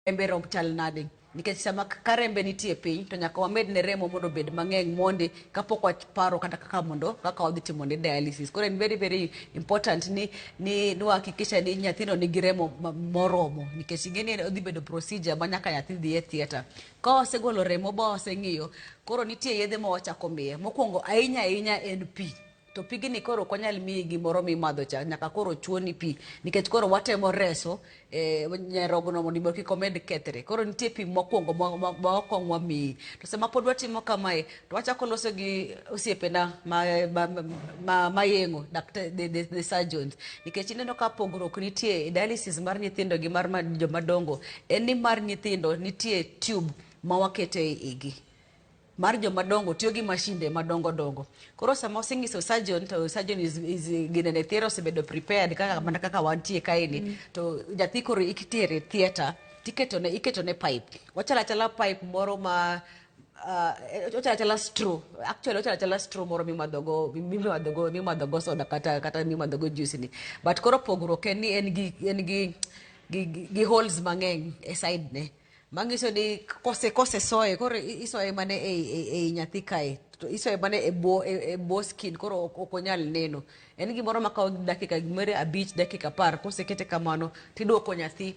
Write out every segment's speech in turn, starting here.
rembe romb chal nade nikech sama ka rembe nitie piny to nyaka wamed ne remo mondo obed mang'eny mondi kapok waparo kata kaka wadhi timo ne dialysis. Koro en very very important ni wahakikisha ni nyathino nigi remo moromo nikech ing'eni odhi bedo procedure ma nyaka nyathi dhi e theatre. Ka wasegolo remo ba waseng'iyo, koro nitie yedhe ma wachako miye. Mokwongo ahinya ahinya en pi. To pigni koro ok wanyal miyi gimoro mimadho cha, nyaka koro chuoni pi nikech koro watemo reso nyarogno mondo kik omed kethre. Koro nitie pi mokwongo ma okong wamiyi. To sama pod watimo kamae to wachako loso gi osiepena mayeng'o the surgeons, nikech ineno ka pogruok nitie dialysis mar nyithindo gi mar jomadongo en ni mar nyithindo nitie tube ma wakete e igi. Mar jomadongo tiyo gi mashinde madongo dongo. Koro sama oseng'iso surgeon to surgeon is ginene thiero osebedo prepared kaka wantie kaeni, to nyathi koro itere theatre iketo ne pipe. Wachala chala pipe moro ma ochala straw, actually ochala straw moro mimadho go soda kata mimadho go juice ni. But koro pogruok en ni en gi holes mang'eny e side ne. Mangiso ni kose soye koro isoye mane e nyathi kae, to isoye mane e bo skin, koro ok onyal neno. En gimoro ma kawo dakika gimore 5 dakika 10 kosekete kamano tidwoko nyathi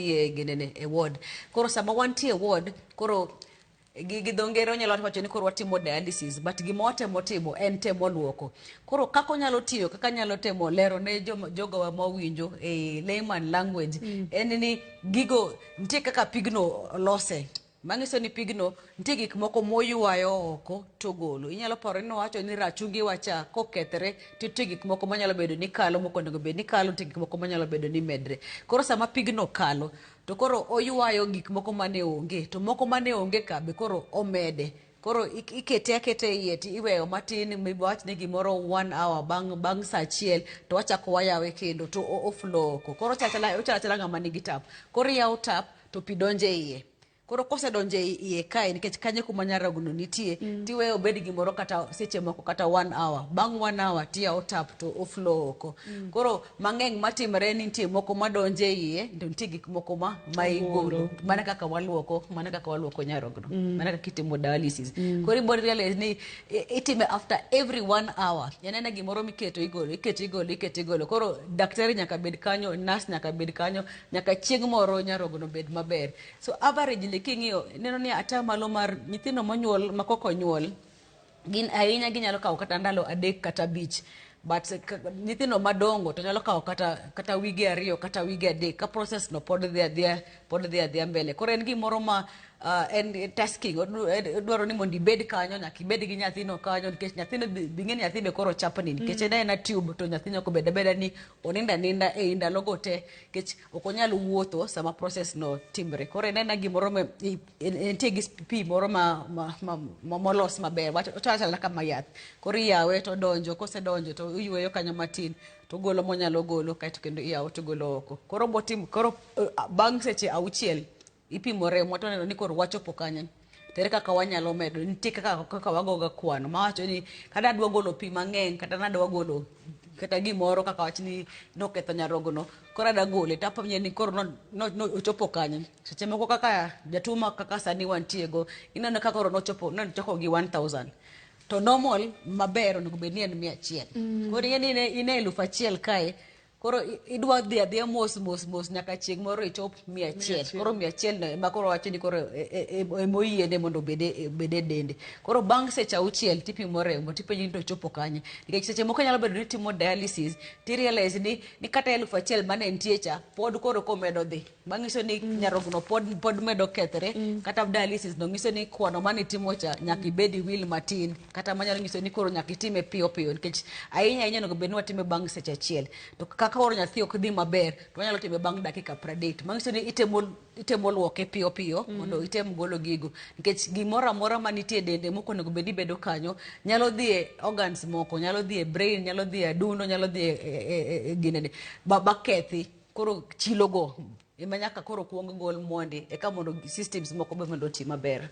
e ginene e ward. Koro sama wantie e ward koro gi dho ngere onyalo wacho ni koro watimo dialysis, but gima watemo timo en temo luoko. Koro kaka onyalo tiyo, kaka nyalo temo lero ne jogo mawinjo e layman language en ni gigo nitie kaka pigno lose. Mangiso ni pigno nitie gik moko moywayo oko to golo. Inyalo paro ni wacho ni rachungi wacha kokethre nitie gik moko manyalo bedo ni kalo mokonego bed ni kalo, nitie gik moko manyalo bedo ni medre. Koro sama pigno kalo to koro oywayo gik moko mane onge, to moko mane onge ka be koro omede. Koro ikete akete iye iweyo matin, wach ni gimoro 1 hour bang' sa achiel to wachako wayawe kendo to oflow oko. Koro ochala ng'ama nigi tap. Koro iyawo tap to pi donje iye. Koro kose donje iye kae nikech kanyo kuma nyarogno nitie, tiweyo obed gimoro kata seche moko kata 1 hour. Bang' 1 hour tiyawo tap to oflow oko. Koro mang'eny matimre ni nitie moko madonje iye, to nitie gik moko ma igolo. Mana kaka waluoko nyarogno. Mana kaka itimo dialysis. Koro ibiro realize ni itime after every 1 hour. En gimoro miketo igolo. Koro daktari nyaka bed kanyo, nurse nyaka bed kanyo, nyaka chieng' moro nyarogno bed maber. So average king'iyo neno ni atamalo mar nyithindo monyuol makoko nyuol gin ahinya ginyalo kawo kata ndalo 3 kata 5, but nyithindo madongo to nyalo kawo kata wige 2 kata wige 3 ka process no pod dhi adhiya mbele. Koro en gimoro ma en tasking, dwaro ni mondo ibed kanyo, nyaka ibed gi nyathino kanyo nikech nyathino bing'e nyathi be koro chapni nikech en tube, to nyathino ok bed abeda ni oninda ninda e ndalogo te nikech ok onyal wuotho sama process no timre. Koro en gimoro ma entie gi pi moro molos maber, ochala kama yath. Koro iyawe to donjo, kosedonjo to iyweyo kanyo matin to golo monyalo golo kaeto kendo iyawo to golo oko. Koro bang' seche 6 ipimo remo to neno ni koro wachopo kanyo. Tere kaka wanyalo medo, nitie kaka wagoga kwano mawacho ni kada adwa golo pi mang'eny kata nadwa golo kata gimoro kaka wach ni noketho nyarogno, koro adwa gole tapimye ni koro ochopo kanyo. Seche moko kaka jatuo kaka sani wantiego, ineno ka koro nochoko gi 1000. To normal maber onego bed ni en 100. Koro ine 1000 kae, koro idwa dhi adhiya mos nyaka chieng' moro ichop 100. Koro 100 no ema koro wacho ni koro emoyiene mondo obede dende. Koro bang' seche 6 tipimo remo tipenji ni to chopo kanye. Nikech seche moko nyalo bedo ni timo dialysis ti realize ni kata 1000 mane nitie cha pod koro komedo dhi. Mangiso ni nyarogno pod medo kethre, kata dialysis no ngiso ni kwano mane timo cha nyaka ibedi will matin, kata manyalo ngiso ni koro nyaka itime piyo nikech ahinya no bed ni watime bang' seche 1. To kaka koro nyathi ok dhi maber to wanyalo time bang' dakika 30. Mangiso ni itemo luoke piyo mondo item golo gigo nikech gimoro amora manitie dende moko onego bed ni bedo kanyo nyalo dhi e organs moko, nyalo dhi e brain, nyalo dhi e adundo, nyalo dhi e ginene bakethi. Koro chilogo ema nyaka koro kuong gol mondi eka mondo systems moko be mondo oti maber.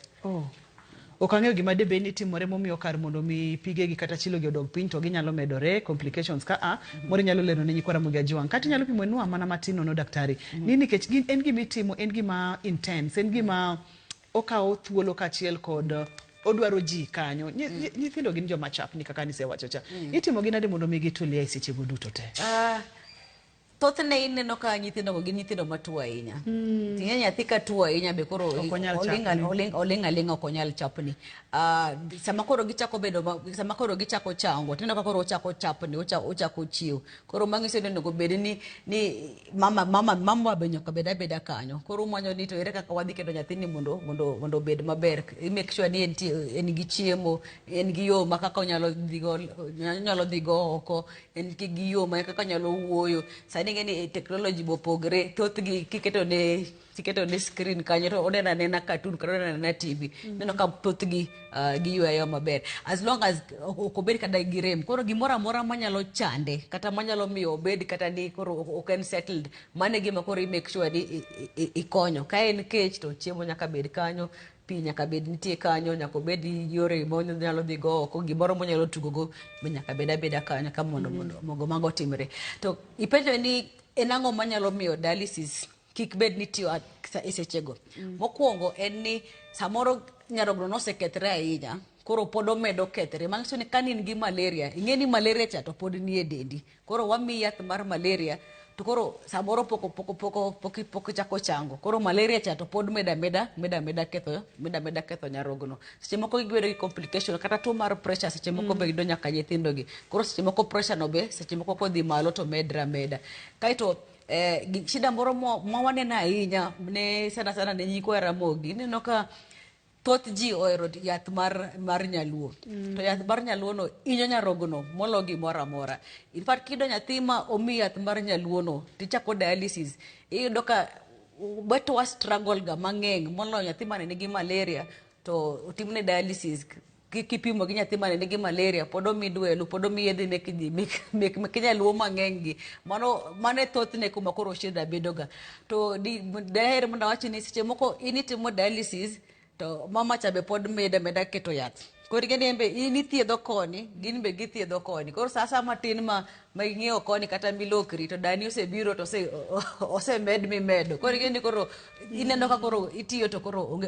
Ok ang'eyo gima debe ni timore momiyo kar mondo mi pige gi kata chilo gi odog piny to ginyalo medore complications moro nyalo lero ne nyikwa Ramogi Ajwang'. Kata nyalo pimo nwa mana matin no daktari. Ni nikech en gima itimo, en gima intense, en gima okawo thuolo kachiel kod odwaro ji kanyo. Nyithindo gin joma chapni kaka nisewacho cha. Itimo gi nade mondo mi gitulie seche go duto te? Thothne ineno ka nyithindo go gin nyithindo matuo ahinya. Ting'e nyathi ka tuo ahinya be koro oling' aling' ok onyal chapni. Sama koro gichako bedo, sama koro gichako chango, tineno ka koro ochako chapni, ochako chiew. Koro mang'iso ni onego bed ni mama be nyaka bed abeda kanyo. Koro manyo ni to ere kaka wadhi keto nyathini mondo obed maber. Make sure ni en gi chiemo, en gi yo ma kaka onyalo dhigo oko, en gi yo ma kaka onyalo wuoyo. Sani ngeni technology bopogre, thothgi kiketo ne screen kanyo to onena nena cartoon kata onena nena TV. Neno ka thothgi giyueyo maber. As long as okobed kada gi rem. Koro gimoro amora manyalo chande kata manyalo miyo obed kata ni koro ok en settled, mane gima koro make sure ni ikonyo. Ka en kech to chiemo nyaka bed kanyo, pi nyaka bed nitie kanyo, nyaka bed yore monyalo dhigo oko, gimoro monyalo tugogo be nyaka bed abeda kanyo ka mondo mago timre. To ipenjo ni en ang'o manyalo miyo dialysis kik bed ni tiyo e sechego. Mokwongo en ni samoro nyarogno nosekethre ahinya, koro pod omedo kethre. Mang'iso ni ka in gi malaria, ing'e ni malaria cha to pod nie dendi. Koro wamiyi yath mar malaria to koro samoro pok chako chango. Koro malaria cha to pod meda ketho nyarogno. Seche moko gibedo gi complication kata tuo mar pressure seche moko be gido nyaka nyithindo gi. Koro seche moko pressure no be seche moko kodhi malo to meda. Kaito shida moro mwaneno ahinya ne sana ne nyikwa Ramogi, ineno ka thoth ji ohero yath mar nyaluo. To yath mar nyaluo no inyo nyarogno molo gimoro amora. In fact kido nyathi ma omi yath mar nyaluo no tichako dialysis, iyudo ka beto wa struggle ga mang'eng molo nyathi mane nigi malaria to otimne dialysis. Kipimo gi nyathi mane nigi malaria, pod omi dwelu, pod omi yedhe mek nyaluo mang'eny gi. Mano thothne kuma koro shida bedoga. To daher mondo awach ni seche moko initimo dialysis to mama cha be pod meda keto yath. Koro in ithiedho koni, gin be githiedho koni. Koro sa matin ma ing'eyo koni kata milokri to dani osebiro to osemed mimedo. Koro koro ineno ka koro itiyo to koro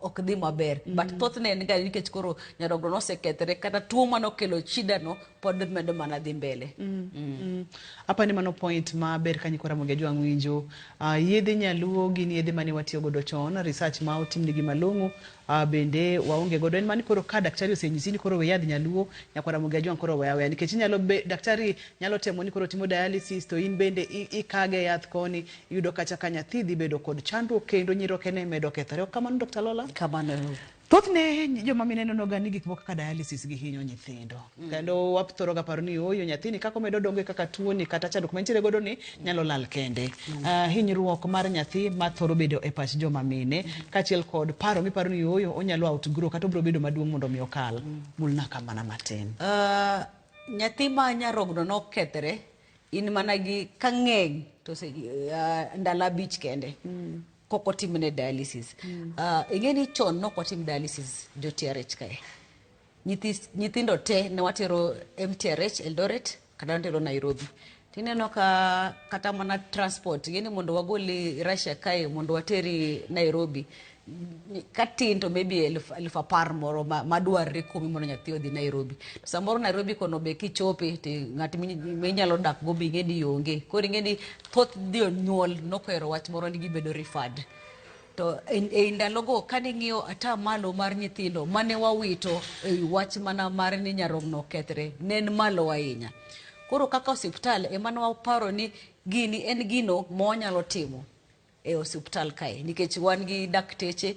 ok dhi maber. But thothne en ga nikech koro nyarogno nosekethre kata tuo manokelo shida no pod medo mana dhi mbele. Apa ni mano point maber ka nyikwa Ramogi Ajwang' winjo. Yedhe nyaluo gin yedhe mane watiyo godo chon, research ma otim nigi malong'o, bende waonge godo. En mani koro ka daktari osenyisi ni koro we yadh nyaluo, nyakwa Ramogi Ajwang' koro weya. Nikech daktari nyalo temo ni koro timo dialysis to in bende ikage yath koni, iyudo kacha ka nyathi dhi bedo kod chandruok kendo nyiroke ne medo kethore. Ok kamano Dr. Lola? Kamano. Thothne joma mine neno ga ni gik moko kaka dialysis gi hinyo nyithindo. Kendo wathoro ga paro ni oyo nyathini kako medo dongo kaka tuo ni kata chandruok mantiere godo ni nyalo lal kende. Hinyruok mar nyathi ma thoro bedo e pach joma mine kachiel kod paro miparo ni oyo onyalo outgrow kata obro bedo maduong' mondo mi okal. Mulna kamana matin. Nyathi ma nyarogno nokethre in mana gi kang'eng to ndala bich kende. Koko timne dialysis. Ing'e ni chon nok watim dialysis jo TRH kae. Nyithindo te ne watero MTRH Eldoret kata watero Nairobi. Tineno ka kata mana transport, ing'e ni mondo wagoli Russia kae mondo wateri Nairobi. Katin to maybe 10,000 moro madwarre komi mondo nyathi odhi Nairobi. To samoro Nairobi kono be kichope to ng'at minyalo dak go be ing'e ni onge. Koro ing'e ni thoth jonyuol nokwero wach moro ni gibedo referred. To e ndalogo kane ng'iyo ata malo mar nyithindo mane wawito e wach mana mar ni nyarogno kethre nen malo ahinya. Koro kaka osiptal emane waparo ni gini en gino mwanyalo timo e osiptal kae nikech wan gi dakteche,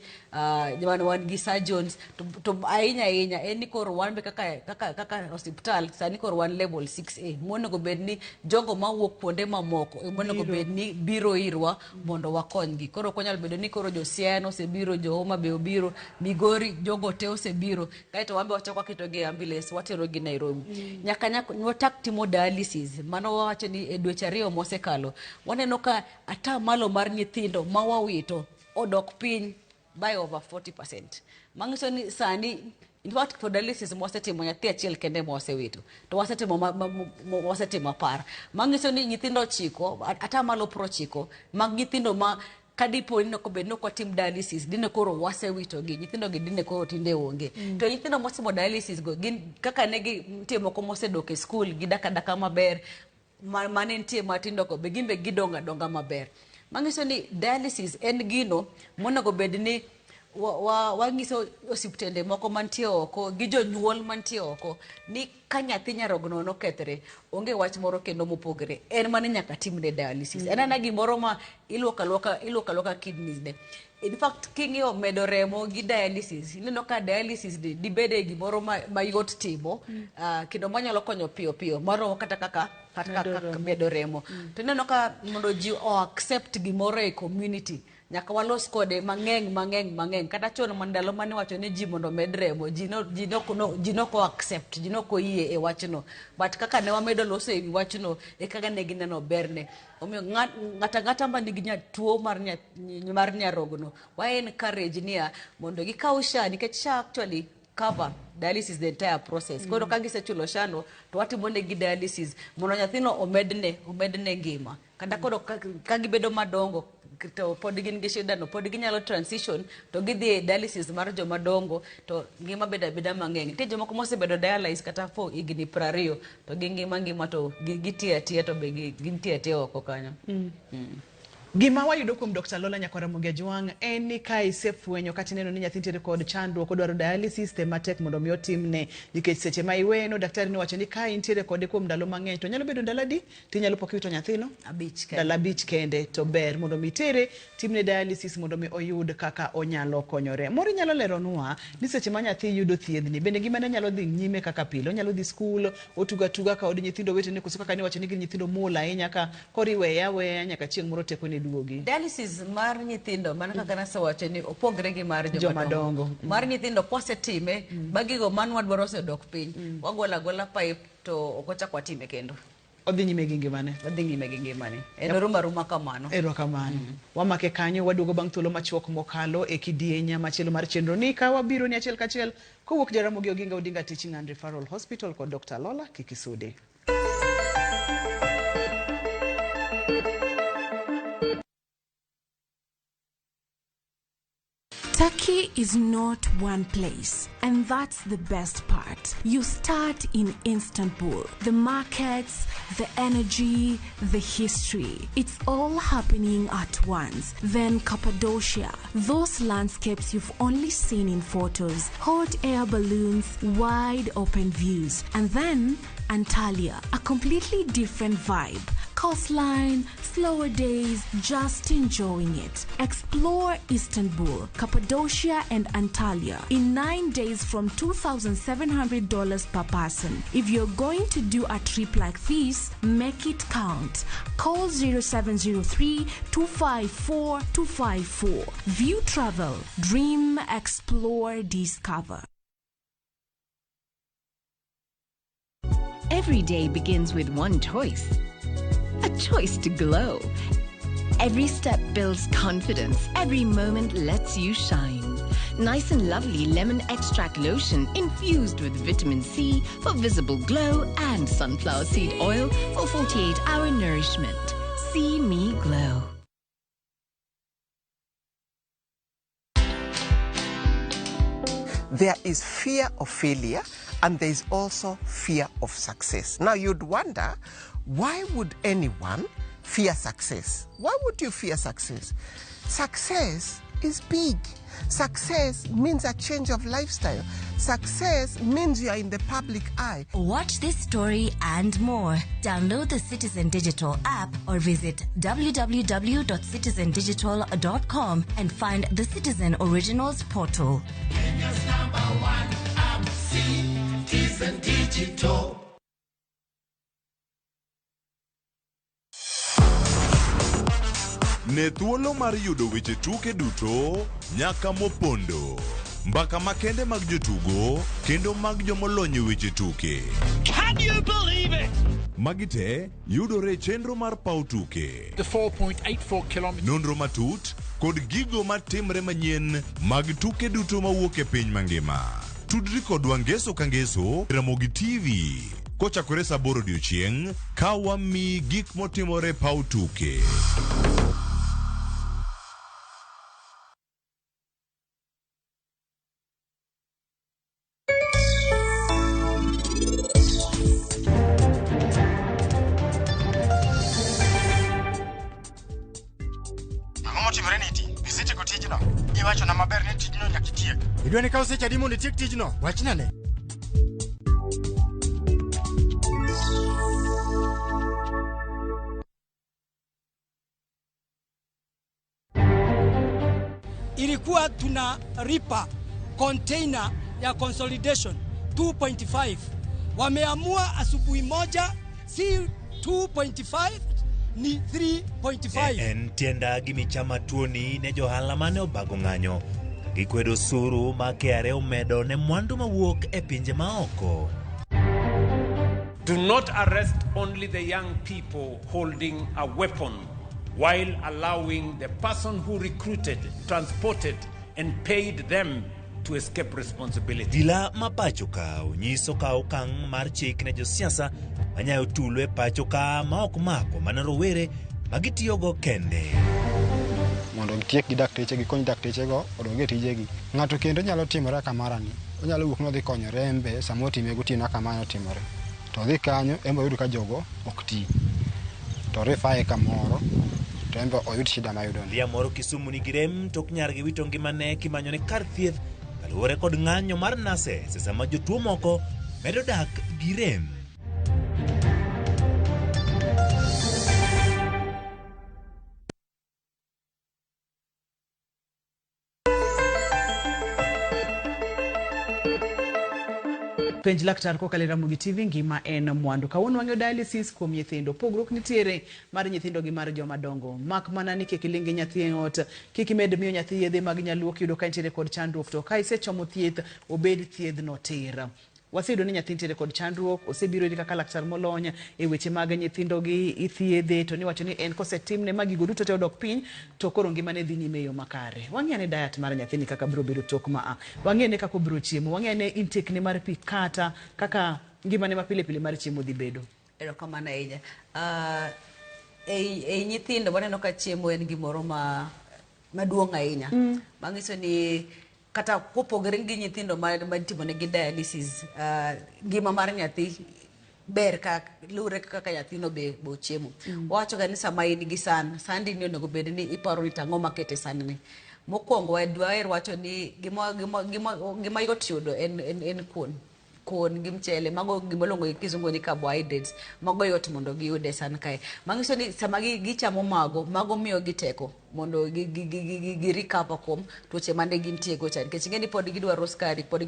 wan gi surgeons to ahinya en ni koro wan be kaka osiptal sani koro wan level 6A monego bed ni jogo mawuok kuonde mamoko monego bed ni biro irwa mondo wakonygi. Koro konyal bedo ni koro jo Siaya osebiro, jo Homa Bay obiro, Migori jogo te osebiro, kaito wambe wachako keto gi ambulance watero gi Nairobi. Nyaka watak timo dialysis mano wacho ni e dweche 2 mosekalo waneno ka ata malo mar nyithindo ma wawito odok piny by over 40%. Mangiso ni sani, in fact, for dialysis, mwasetimo nyathi achiel kende mwasewito. To wasetimo par. Mangiso ni nyithindo chiko, ata malo pro chiko, mag nyithindo ma kadipo ni noko bedno kwa team dialysis, dine koro wasewito gi, nyithindo gi dine koro tinde onge. To nyithindo mwasimo dialysis go, kaka negi mtimo komose doke school, gidaka maber, mane ntie matindo ko, begimbe gidonga maber. Mangiso ni dialysis en gino, monego bedni wangiso osiptende moko mantie oko gi jonyuol mantie oko ni ka nyathi nyarogno nokethre onge wach moro kendo mopogre en mane nyaka timne dialysis en ana gimoro ma iluoka kidneys de. In fact king'iyo medo remo gi dialysis ineno ka dialysis di bede gimoro ma yot timo kendo manyalo konyo piyo moro kata kaka medo remo to ineno ka mondo ji accept gimoro e community nyaka walos kode mang'eny kata chon mandalo mane wacho ni ji mondo med remo ji noko accept ji noko yie e wachno but kaka ne wamedo loso e wachno e kaka ne gineno berne omiyo ng'ata ma nigi tuo mar nyarogno wa encourage niya mondo gikaw SHA nikech SHA actually cover dialysis the entire process. Koro ka gisechulo shano to watimo ne gi dialysis mondo nyathino omedne ngima. Kata koro ka gibedo madongo to pod gin gi shida no pod ginyalo transition to gidhi dialysis mar joma dongo to ngima beda mang'eny. Te joma komo sebedo dialysis kata for igni 20 to ngima to gitiya to be gintiya oko kanyo. Gima wayudo kuom Dr. Lola Nyakwaramogi Ajwang' en ni ka isefwenyo kata neno ni nyathi nitiere kod chandruok odwaro dialysis matek mondo mi otimne nikech seche ma iweno daktari ni wacho ni ka intiere kode kuom ndalo mang'eny to nyalo bedo ndalo adi tinyalo pok wito nyathino ndalo 5 kende to ber mondo mi tere timne dialysis mondo mi oyud kaka onyalo konyore. Mori nyalo leronwa ni seche ma nyathi yudo thiedhni bende gima ne nyalo dhi nyime kaka pile onyalo dhi skul otuga ka od nyithindo wetene koso kaka ni wacho ni gin nyithindo mula ahinya ka koriweya nyaka chieng' moro teko ne duogi. Dialysis mar nyithindo man kaka nasewacho ni opogre gi mar joma dongo. Mar nyithindo kosetime bagigo manwa dwaro sedok piny wagola pipe to okochak watime kendo. Odhi nyime gi ngimane. En ruma kamano. Erokamano. Wamake kanyo waduogo bang' thuolo machuok mokalo e kidienya machielo mar chenro ni ka wabiro ni achiel kachiel kowuok Jaramogi Oginga Odinga Teaching and Referral Hospital kod Dr. Lola Kikisude. Turkey is not one place, and that's the best part. You start in Istanbul. The markets, the energy, the history. It's all happening at once. Then Cappadocia. Those landscapes you've only seen in photos. Hot air balloons, wide open views. And then Antalya, a completely different vibe. Coastline, slower days, just enjoying it. Explore Istanbul, Cappadocia and Antalya in 9 days from $2,700 per person. If you're going to do a trip like this, make it count. Call 0703-254-254. View Travel. Dream, explore, discover. Every day begins with one choice. A choice to glow. Every step builds confidence. Every moment lets you shine. Nice and Lovely Lemon Extract Lotion infused with vitamin C for visible glow and sunflower seed oil for 48-hour nourishment. See me glow. There is fear of failure and there is also fear of success. Now you'd wonder, why would anyone fear success? Why would you fear success? Success is big. Success means a change of lifestyle. Success means you are in the public eye. Watch this story and more. Download the Citizen Digital app or visit www.citizendigital.com and find the Citizen Originals portal. Kenya's #1 app, Citizen Digital. Ne thuolo mar yudo weche tuke duto nyaka mopondo. Mbaka makende mag jotugo kendo mag jomolony weche tuke. Can you believe it? Magite yudore chenro mar pau tuke. The 4.84 kilometers. Nonro matut kod gigo matimre manyien mag tuke duto mawuok e piny mangima. Tudri kodwa ngeso ka ngeso Ramogi TV kochakore saa 8 odiechieng' ka wami gik motimore paw tuke. Iwacho na maber ne tijno nyaka tiek. Idwa ni kaw seche adi mondo itiek tijno? Wachna ne. Ilikuwa tuna ripa container ya consolidation 2.5. Wameamua asubuhi moja si 2.5 ni 3.5. En tienda gimichama tuoni ne johala mane obago ng'anyo. Gikwedo suru ma KRA omedo ne mwandu mawuok e pinje maoko. Do not arrest only the young people holding a weapon while allowing the person who recruited, transported and paid them to escape responsibility. Dila mapacho ka onyiso ka okang' mar chik ne josiasa manyayo tulo e pacho ka ma ok mako mana rowere magitiyogo kende. Mondo gitiek gi dakteche gi kony dakteche go odonge tijegi. Ng'ato kendo nyalo timore kamarani. Onyalo wuok no dhi konyo rembe samo time gotieno kamano timore. To dhi kanyo embo yudo ka jogo ok ti. To refae kamoro to embo oyud shida mayudo. Lia moro Kisumu ni girem tok nyar gi wito ngimane kimanyo ne kar thieth kaluwore kod ng'anyo mar nase sesa ma jotuo moko medo dak gi rem. Penj laktar kokalo Ramogi TV ngima en mwandu. Kawuono wang'eyo dialysis kuom nyithindo. Pogruok nitiere mar nyithindo gi mar joma dongo. Mak mana ni kik ilingi nyathi e ot, kik imed miyo nyathi yedhe mag nyaluo kiyudo ka nitiere kod chandruok to ka isechomo thieth obed thiedhno tir. Waseyudo ni nyathi nitiere kod chandruok, osebiro iri kaka laktar molony e weche mag nyithindo gi ithiedhe to ni wacho ni en kosetimne magigo duto te odok piny to koro ngimane dhi nyime yo makare. Wang'e ne diet mar nyathini kaka biro bedo tok ma wang'e ne kaka biro chiemo, wang'e ne intake ne mar pi kata kaka ngimane mapile pile mar chiemo dhi bedo. Erokamano ahinya. E nyithindo waneno ka chiemo en gimoro maduong' ahinya. Manyiso ni kata kopogore gi nyithindo matimo ne gi dialysis, ngima mar nyathi ber ka lure kaka nyathino be chiemo. Wacho ga ni sama in gi sandi ni onego bed ni iparo ni tang'o makete sandni. Mokwongo wacho ni gima yot yudo en kuon gi mchele, mago gimolongo gi kizungu ni carbohydrates, mago yot mondo giyude san kae. Manyiso ni sama gichamo mago miyo giteko mondo gi recover kuom tuoche mane gintie go cha, nikech ing'e ni pod gidwaro skari, pod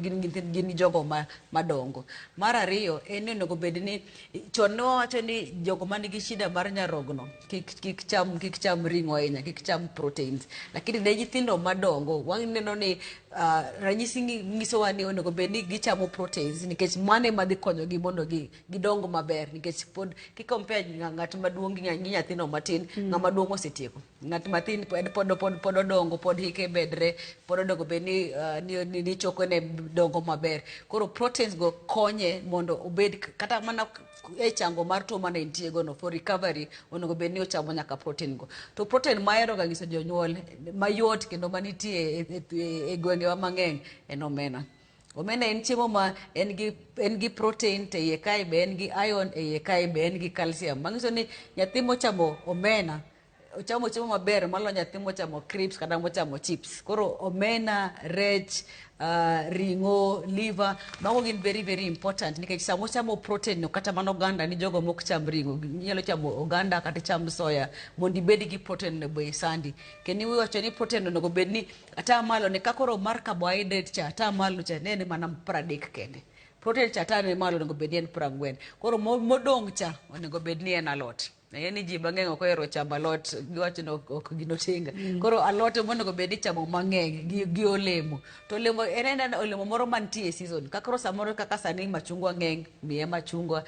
gin jogo madongo. Mar ariyo en ni onego bed ni chon ne wawacho ni jogo manigi shida mar nyarogno kik cham ring'o ahinya, kik cham proteins, lakini ne nyithindo madongo waneno ni ranyisi nyisowa ni onego bed ni gichamo proteins, nikech mane madhi konyogi mondo gidong maber, nikech pod kikompare ng'at maduong' gi nyathino matin, ng'ama duong' osetieko. Ng'at matin pod odongo, pod hike bedre, pod onego bed ni chokone dongo maber. Koro proteins go konye mondo obed kata mana e chango mar tuo mane nitie go no, for recovery onego bed ni ochamo nyaka protein go. To protein mahero ga nyiso jonyuol mayot kendo manitie e gwengewa mang'eny en omena. Omena en chiemo ma en gi protein te iye kae, be en gi iron e iye kae, be en gi calcium. Manyiso ni nyathi mochamo omena ochamo chiemo maber malo nyathi mochamo crisps kata mochamo chips. Koro omena, rech, ring'o, liver, mago gin very very important, nikech sama ochamo protein no, kata mana oganda ni jogo mok cham ring'o, nyalo chamo oganda kata cham soya mondo ibed gi protein no be sandi. Kendo iwacho ni protein onego bed ni ata malo ne kakoro mar carbohydrate cha ata malo cha ne mana 30 kende. Protein cha ata ne malo onego bed ni en 40. Koro modong' cha onego bed ni en alot. Yani ji mang'eny ok ohero chamo alot, giwacho ni ok ginotinga. Koro alot monego bed ni chamo mang'eny gi olemo. To olemo en olemo moro mantie e season. Kakoro samoro kaka sani machungwa ng'eny, miye machungwa.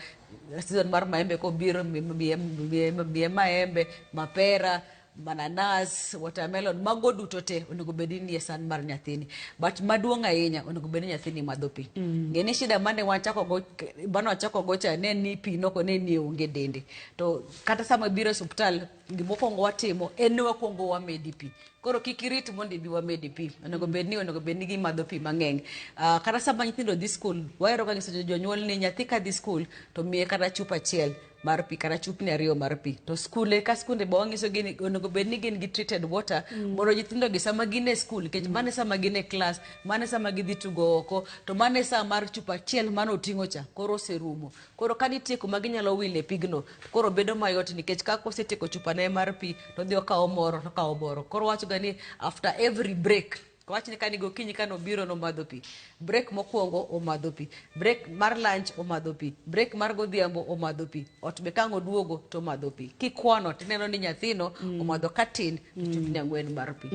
Season mar maembe kobiro miye maembe, mapera, mananas, watermelon, mago duto te onego bedni nie san mar nyathini. But maduong' ahinya onego bedni nyathini madho pi. Ngeni shida mane wachako gocha ne ni pi noko ne ni onge dende. To kata sama biro hospital gimokwongo watimo en wakwongo wamedi pi. Koro kikirit mondo ibi wamedi pi. Onego bedni gimadho pi mang'eny. Kata sama nyithindo dhi skul, wahero ka nyiso jonyuol ni nyathi ka dhi skul to miye kata chupa achiel mar pi kata chupni 2 mar pi. To skunde bo wangiso gini onego bedni gin gi treated water mondo nyithindo gi sama gin e skul kech mane sama gin e class, mane sama gidhi tugo oko, to mane sama mar chupa achiel mano oting'o cha koro oserumo. Koro ka nitie kuma ginyalo wile pigno koro bedo mayot nikech ka osetieko chupa ne mar pi to dhi okawo moro to kawo moro. Koro wacho ga ni after every break wach ni kani gokinyi kano biro no madho pi. Break mokwongo o madho pi. Break mar lunch o madho pi. Break mar godhiambo o madho pi. Ot be kango duogo to madho pi. Kikwano tineno ni nyathino o madho katin chupni 4 mar pi.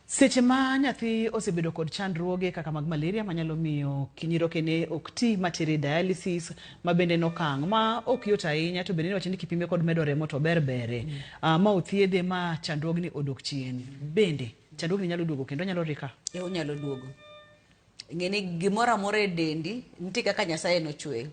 Seche ma nyathi osebedo kod chandruoge kaka mag malaria manyalo miyo kinyiroke ne ok ti materi dialysis ma bende nokang' ma ok yot ahinya to bende wacho ni kipime kod medo remo to berbere ma othiedhe ma chandruogni odok chien. Bende chandruogni nyalo duogo kendo nyalo rika. Onyalo duogo. Ngeni gimoro amora e dendi nitie kaka Nyasaye nochweyo.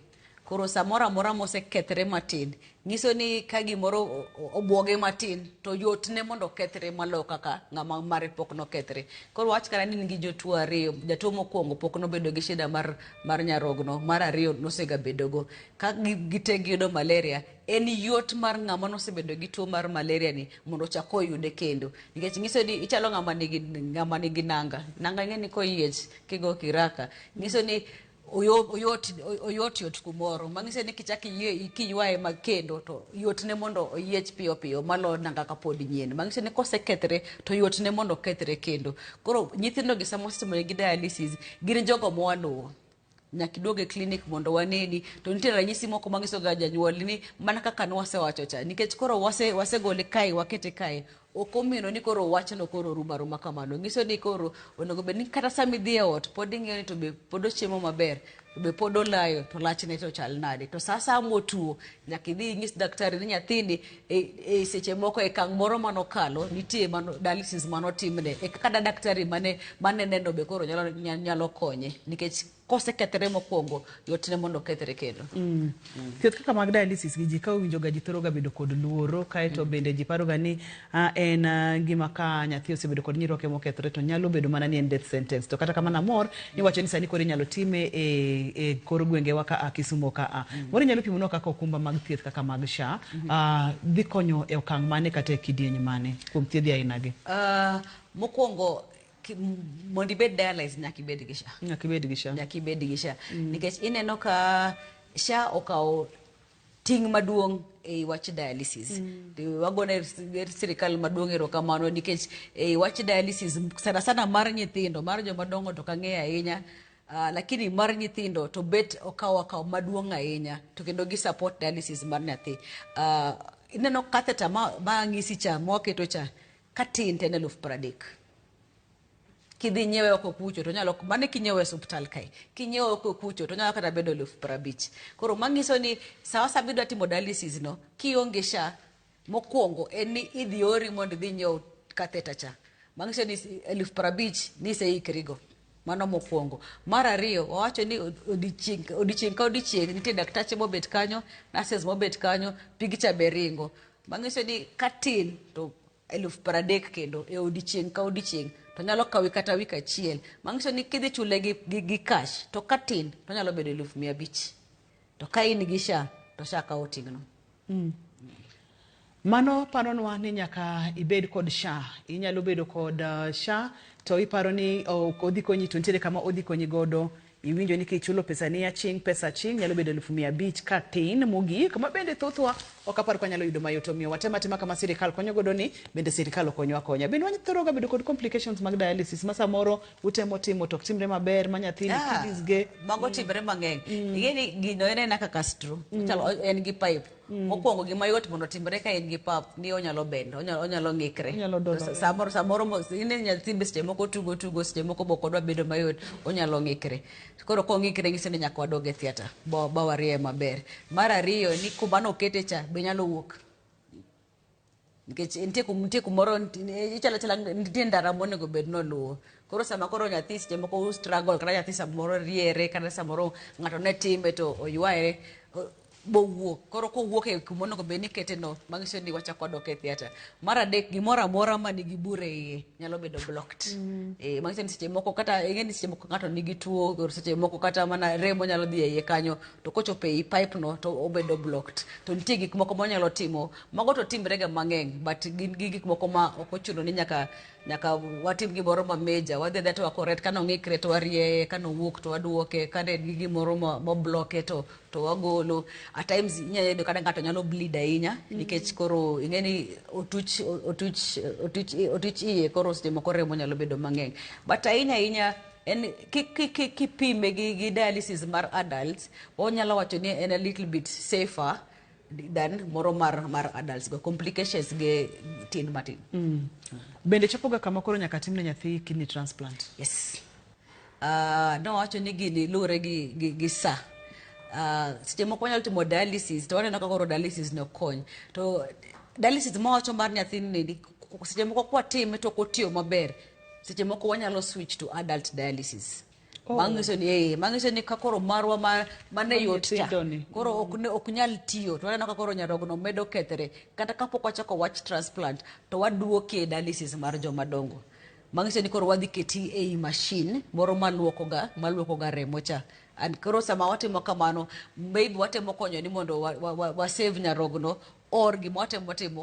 Koro samoro amora mosekethre matin nyiso ni ka gimoro obwoge matin to yot ne mondo kethre malo kaka ng'ama mare pok no kethre. Koro wach kara ni ngi jotuo 2, jatuo mokwongo pok nobedo gi shida mar nyarogno, mar 2 nosega bedogo. Ka gite giyudo malaria en yot mar ng'ama nosebedo gi tuo mar malaria ni mondo chako yude kendo. Nikech nyiso ni ichalo ng'ama nigi nanga ng'eni koyiech kigo kiraka. Nyiso ni oyot kumoro mang'ise ni kichaki kiywae makendo to yot ne mondo oyiech piyo malo nanga ka pod nyien. Mang'ise ni kosekethre to yot ne mondo kethre kendo. Koro nyithindo gi sama osetimo gi dialysis gin jogo mwaluwo. Nyaka iduog e clinic mondo waneni to nitie ranyisi moko mang'iso ga janyuol ni mana kaka nwasewacho cha nikech koro wasegole kae wakete kae ok omino ni koro wachno koro ruma kamano. Ngiso ni koro onego bedni kata sama idhi e ot pod ing'iyo ni to be pod ochiemo maber, to be pod olayo, to lachne to chal nade. To sa motuo nyaka idhi inyis daktari ni nyathini e seche moko e kang' moro manokalo nitie dialysis manotimne e kaka daktari mane neno be koro nyalo konye nikech kosekethre mokwongo yot ne mondo kethre kendo. Thieth kaka mag dialysis gi ji ka owinjo ga ji thoro ga bedo kod luoro kaeto bende ji paro ga ni en gima ka nyathi osebedo kod nyiroke mokethre to nyalo bedo mana ni en death sentence. To kata kamano amor ni wacho ni sani koro inyalo time e kor gwengewa ka Kisumo ka moro nyalo pimo kaka okumba mag thieth kaka mag SHA dhi konyo e okang' mane kata e kidieny mane kuom thiedhi aina gi. Mokwongo mondo ibed dialysis nyaka ibed gi SHA. Nyaka ibed gi SHA. Nikech ineno ka SHA okawo ting' maduong' e wach dialysis. Wagone sirikal maduong' erokamano nikech e wach dialysis sana mar nyithindo, mar joma dongo to kang'eyo ahinya. Lakini mar nyithindo to bet okawo maduong' ahinya to kendo gi support dialysis mar nyathi. Ineno catheter ma ng'isi cha mwaketo cha katin to en 30,000. Kidhi nyiewe oko kucho to nyalo mane kinyiewe hospital kae kinyiewe oko kucho to nyalo kata bedo 50,000. Koro mang'iso ni sawa bidwa timo dialysis no kionge SHA mokwongo en ni idhi ori mondo idhi nyiew catheter cha. Mang'iso ni 50,000 ni seikrigo. Mano mokwongo. Mar 2 wawacho ni odiochieng' ka odiochieng' nitie daktache mobet kanyo, nurses mobet kanyo, pigicha beringo. Mang'iso ni katin to 30,000 kendo e odiochieng' ka odiochieng' to nyalo kawi kata wik achiel. Mang'iso ni kidhi chule gi cash to katin to nyalo bedo 500,000. To ka in gi SHA to SHA kawo ting'no. Mano paronwa ni nyaka ibed kod SHA. Inyalo bedo kod SHA to iparo ni odhi konyi to nitiere kama odhi konyi godo. Iwinjo ni kichulo pesa ni pesa ching nyalo bedo 500,000 ka tin mogik ma bende thothwa ok apar kwa nyalo yudo mayot omiyo watema kama sirikal konyo godo ni bende sirikal okonyo akonya. Bende wanyithoro ga bedo kod complications mag dialysis ma samoro utemo timo to timre maber ma nyathini kidis ge mago timre mang'eny. Ingeni gino en kaka straw. En gi pipe. Mokwongo gima yot mondo timre ka en gi pap ni onyalo bendo, onyalo ng'ikre. Samoro ine nyathi be seche moko tugo seche moko boko dwa bedo mayot onyalo ng'ikre. Koro kong'ikre ng'ise ni nyaka wadog e theater bawarie maber. Mar 2 ni kuma nokete cha be nyalo wuok. nikech nitie kumoro chala nitie ndara monego bed noluwo. Koro sama koro nyathi seche moko struggle kata nyathi samoro riere kata samoro ng'ato ne time to oywaere bowuok. Koro kowuok e kumonego bed ni kete no mang'iso ni wachako dok e theatre. Mar adek gimoro amora ma nigi bure iye nyalo bedo blocked. Mang'iso ni seche moko kata ing'e ni seche moko ng'ato nigi tuo koro seche moko kata mana remo nyalo dhi e iye kanyo to kochopo e pipe no to obedo blocked. To nitie gik moko monyalo timo mago to timre ga mang'eny but gin gik moko ma ok ochuno ni nyaka watim gimoro ma major wadhi dhi to wakoret kano ng'ikre to warie kano wuok to waduoke kane gi gimoro mo bloke to wagolo. At times inyalo yudo kata ng'ato nyalo bleed ahinya nikech koro ing'eni otuch iye koro seche moko remo nyalo bedo mang'eny but ahinya en kipime gi dialysis mar adults onyalo wacho ni en a little bit safer than moro mar adults go complications ge tin matin. Bende chopoga kama koro nyaka timne nyathi kidney transplant? Yes. No wacho ni gini lure gi sa. Seche moko nyalo timo dialysis to waneno ka koro dialysis no kony. To dialysis ma wacho mar nyathi ni seche moko kwa time to kotiyo maber. Seche moko wanyalo switch to adult dialysis. Mang'iso ni ka koro marwa mane yot cha koro ok nyal tiyo to waneno ka koro nyarogno medo kethre kata kapok wachako wach transplant to waduoke dialysis mar jomadongo. Mang'iso ni koro wadhi keti ei machine moro maluoko ga remo cha. And koro sama watimo kamano maybe watemo konyo ni mondo wa save nyarogno or gima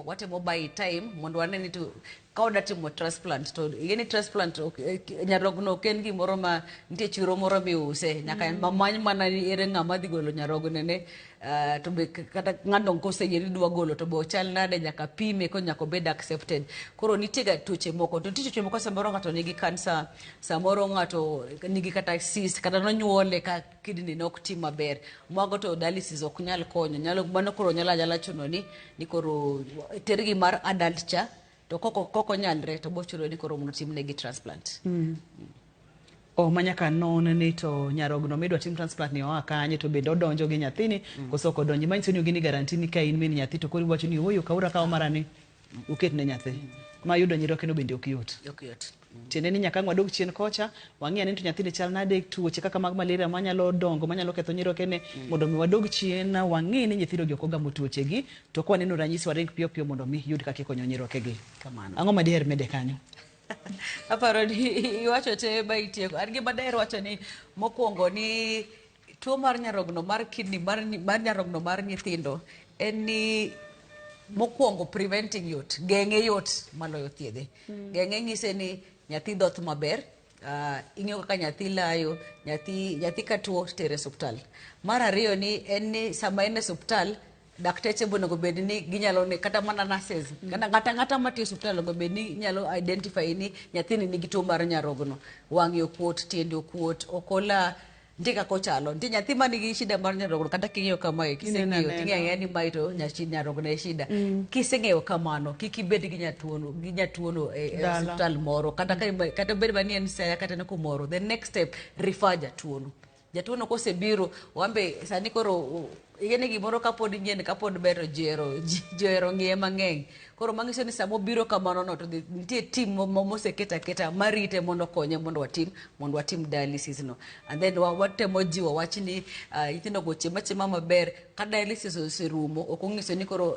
watemo by time mondo waneni to kauda timo transplant to igeni transplant nyarogno ken gimoro ma nitie chiro moro miuse nyaka mamany mana ere ng'ama dhi golo nyarogno ne to be kata ng'ano koseyeri dwa golo to bo chal nade nyaka pime ko nyaka bed accepted. Koro nitie ga tuoche moko to tuoche moko samoro ng'ato nigi cancer samoro ng'ato nigi kata cyst kata nonyuole ka kidney no ok ti maber mago to dialysis ok nyal konyo nyalo mano koro nyala chuno ni koro tergi mar adult cha to koko nyalre to bochuno ni koro mondo timne gi transplant. Manyaka non ni to nyarogno midwa tim transplant ni oa kanye to bende odonjo gi nyathini koso kodonji manyiso ni ogini garanti ni ka in min nyathi to koro iwacho ni oyo kaura kawo marani uket ne nyathi ma yudo nyiroke no bende ok yot. Tiende ni nyaka ng'wadog chien kocha wang'iya ni to nyathini chal nade tuoche kaka mag malaria manyalo dongo manyalo ketho nyiroke ne mondo mi wadog chien wang'i ni nyithindo gi ok ogamo tuoche gi to kwa neno ranyisi waring piyo mondo mi yud kaka ikonyo nyiroke gi. Ang'o ma diher mede kanyo? Aparo ni iwacho te ba itieko. An gima daher wacho ni mokwongo ni tuo mar nyarogno mar kidney mar nyarogno mar nyithindo en ni mokwongo preventing yot geng'e yot maloyo thiedhe. Geng'e ng'ise ni nyathi dhoth maber ing'eyo kaka nyathi layo nyathi ka tuo tere osuptal. Mar ariyo ni en ni sama en e osuptal dakteche bonego bed ni ginyalo ne kata mana nurses ng'ata matiyo osuptal onego bed ni nyalo identify ni nyathini nigi tuo mar nyarogno. Wang'e okuot, tiende okuot, okola nitie kaka ochalo. Nitie nyathi ma nigi shida mar nyarogno kata king'iyo kamae kiseng'iyo ting'eyo ni mae to nyarogno e shida. Kiseng'eyo kamano kik ibed gi nyatuono e osuptal moro kata bed mani en Siaya kata ne kumoro. The next step refer jatuono kosebiro wambe sani koro igene gimoro kapod nyien kapod bero jero ng'iye mang'eny. Koro mang'iso ni samo biro kamano no to nitie team moseketa marite mondo konye mondo watim dialysis no. And then watemo jiwo wach ni nyithindo go chiema maber ka dialysis oserumo ok ong'iso ni koro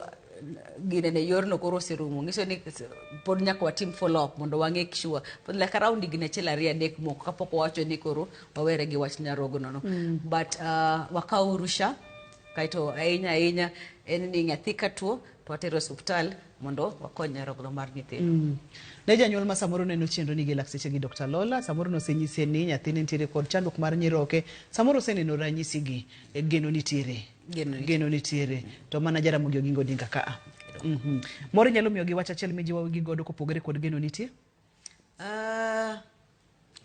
gine ne yorno koro oserumo. Ng'iso ni pod nyaka watim follow up mondo wang'e sure pod like around gine achiel ariyo adek moko kapok wacho ni koro wawere gi wach nyarogno no. But wakaw rusha kaito ahinya en ni nyathi ka tuo to watero osuptal mondo wakony nyarogno mar nyithindo. Ne janyuol ma samoro neno chenro ni gi lakseche gi Dr. Lola samoro no senyise ni nyathini nitiere kod chandruok mar nyiroke samoro seneno ranyisi gi geno nitiere to mana Jaramogi Oginga Odinga ka moro nyalo miyo gi wach achiel mijiwa gi godo kopogore kod geno nitie?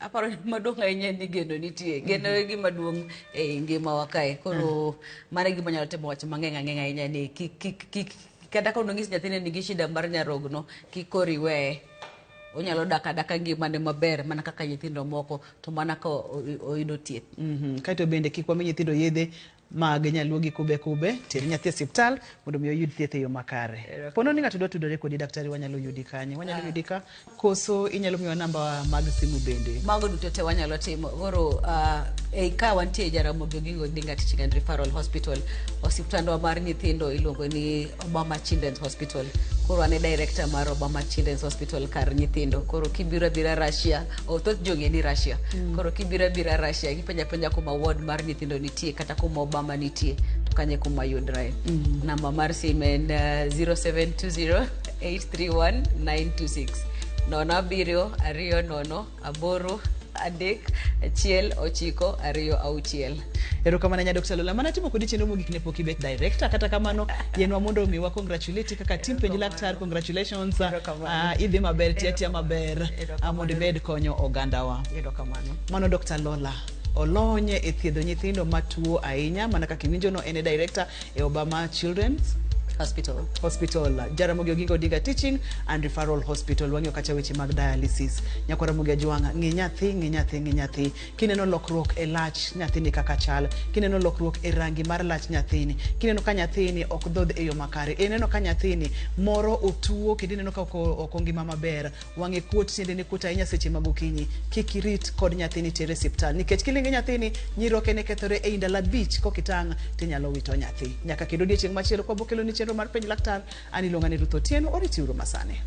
Aparo ni maduong' ahinya ni geno nitie. Geno e gima duong' e ngima wa kae. Koro mane gima nyalo temo wach mang'eny ahinya ni kata ka nong'is nyathini nigi shida mar nyarogno kik koro iweye. Onyalo daka ngimane maber mana kaka nyithindo moko to mana ka oyudo thieth. Kaito bende kik wami nyithindo yedhe mag nyaluo gi kube ter nyathi osiptal mondo mi oyud thieth e yo makare. Pono ni ng'ato dwa tudore kodi daktari, wanyalo yudi kanye? Wanyalo yudi ka koso inyalo miyo namba mag simu bende? Mago duto te wanyalo timo. Koro ka wantie Jaramogi Oginga Odinga Teaching and Referral Hospital, osiptandwa mar nyithindo iluongo ni Obama Children's Hospital. Koro ane director mar Obama Children's Hospital kar nyithindo. Koro kibira Russia, thoth jonge ni Russia. Koro kibira Russia, kipenja kuma ward mar nyithindo nitie kata kuma Obama nitie, to kanye kuma yudre. Namba mar sim en 0720-831-926. Nono abirio, ariyo nono, aboro, adek, achiel, ochiko, ariyo, auchiel. Erokamano nya Dr. Lola, mana timo kodi chenro mogik ne pok ibet director, kata kamano yenwa mondo miwa congratulate kaka team penj laktar. Congratulations, idhi maber, tiatia maber, mondo ibed konyo ogandawa. Erokamano. Mano Dr. Lola olonye e thiedho nyithindo matuo ahinya, mana kaka iwinjo no ene director e Obama Children's Hospital, Jaramogi Oginga Odinga Teaching and Referral Hospital. Wang'yo kacha weche mag dialysis. Nyakwara Mugia Jwanga, ng'i nyathi. Kineno lokruok e lach nyathini kaka chal, kineno lokruok e rangi mar lach nyathini, kineno ka nyathini ok dhodh e yo makare, ineno ka nyathini moro otuo, kendo ineno ka ok ngima maber, wang'e kuot, tiendene kuot ahinya seche mag okinyi. Kik irit kod nyathini tere osiptal, nikech kilinge nyathini nyiroke ne kethore e ndalo 5 kokitang' tinyalo wito nyathi. Nyaka kendo odiechieng' machielo kwa bokelo ni chenro mar penj laktar, ani luonga ni Ruth Otieno, oriti uru masane.